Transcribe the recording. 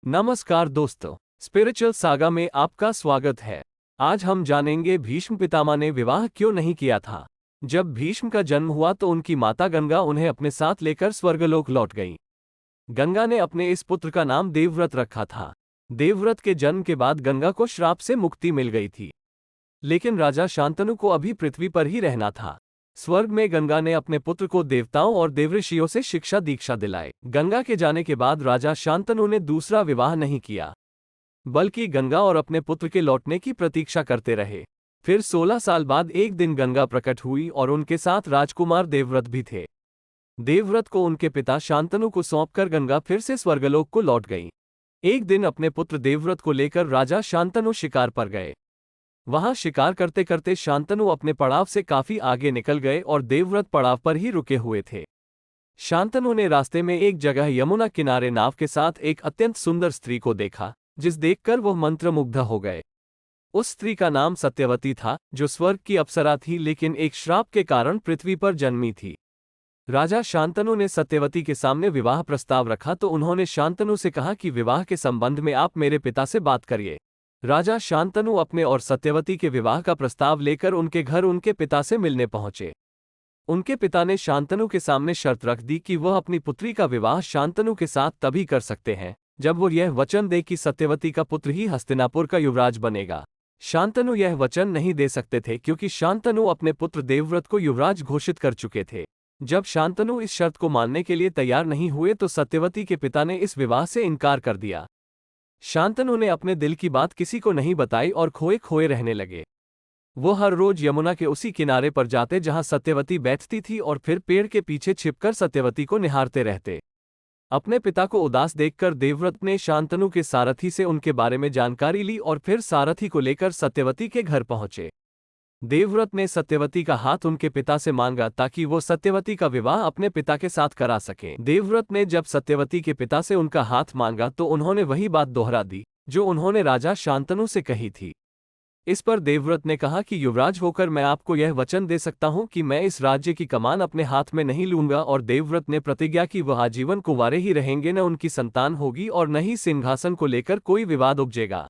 नमस्कार दोस्तों, spiritual saga में आपका स्वागत है। आज हम जानेंगे भीष्म पितामह ने विवाह क्यों नहीं किया था। जब भीष्म का जन्म हुआ तो उनकी माता गंगा उन्हें अपने साथ लेकर स्वर्गलोक लौट गई। गंगा ने अपने इस पुत्र का नाम देवव्रत रखा था। देवव्रत के जन्म के बाद गंगा को श्राप से मुक्ति मिल गई थी, लेकिन राजा शांतनु को अभी पृथ्वी पर ही रहना था। स्वर्ग में गंगा ने अपने पुत्र को देवताओं और देवऋषियों से शिक्षा दीक्षा दिलाई। गंगा के जाने के बाद राजा शांतनु ने दूसरा विवाह नहीं किया, बल्कि गंगा और अपने पुत्र के लौटने की प्रतीक्षा करते रहे। फिर 16 साल बाद एक दिन गंगा प्रकट हुई और उनके साथ राजकुमार देवव्रत भी थे। देवव्रत को उनके पिता शांतनु को सौंपकर गंगा फिर से स्वर्गलोक को लौट गई। एक दिन अपने पुत्र देवव्रत को लेकर राजा शांतनु शिकार पर गए। वहां शिकार करते करते शांतनु अपने पड़ाव से काफी आगे निकल गए और देवव्रत पड़ाव पर ही रुके हुए थे। शांतनु ने रास्ते में एक जगह यमुना किनारे नाव के साथ एक अत्यंत सुंदर स्त्री को देखा, जिस देखकर वह मंत्रमुग्ध हो गए। उस स्त्री का नाम सत्यवती था, जो स्वर्ग की अप्सरा थी, लेकिन एक श्राप के कारण पृथ्वी पर जन्मी थी। राजा शांतनु ने सत्यवती के सामने विवाह प्रस्ताव रखा तो उन्होंने शांतनु से कहा कि विवाह के संबंध में आप मेरे पिता से बात करिए। राजा शांतनु अपने और सत्यवती के विवाह का प्रस्ताव लेकर उनके घर उनके पिता से मिलने पहुंचे। उनके पिता ने शांतनु के सामने शर्त रख दी कि वह अपनी पुत्री का विवाह शांतनु के साथ तभी कर सकते हैं जब वो यह वचन दे कि सत्यवती का पुत्र ही हस्तिनापुर का युवराज बनेगा। शांतनु यह वचन नहीं दे सकते थे क्योंकि शांतनु अपने पुत्र देवव्रत को युवराज घोषित कर चुके थे। जब शांतनु इस शर्त को मानने के लिए तैयार नहीं हुए तो सत्यवती के पिता ने इस विवाह से इनकार कर दिया। शांतनु ने अपने दिल की बात किसी को नहीं बताई और खोए खोए रहने लगे। वो हर रोज यमुना के उसी किनारे पर जाते जहां सत्यवती बैठती थी और फिर पेड़ के पीछे छिपकर सत्यवती को निहारते रहते। अपने पिता को उदास देखकर देवव्रत ने शांतनु के सारथी से उनके बारे में जानकारी ली और फिर सारथी को लेकर सत्यवती के घर पहुंचे। देवव्रत ने सत्यवती का हाथ उनके पिता से मांगा ताकि वो सत्यवती का विवाह अपने पिता के साथ करा सकें। देवव्रत ने जब सत्यवती के पिता से उनका हाथ मांगा तो उन्होंने वही बात दोहरा दी जो उन्होंने राजा शांतनु से कही थी। इस पर देवव्रत ने कहा कि युवराज होकर मैं आपको यह वचन दे सकता हूं कि मैं इस राज्य की कमान अपने हाथ में नहीं लूंगा। और देवव्रत ने प्रतिज्ञा की वह आजीवन कुंवारे ही रहेंगे, न उनकी संतान होगी और न ही सिंहासन को लेकर कोई विवाद उपजेगा।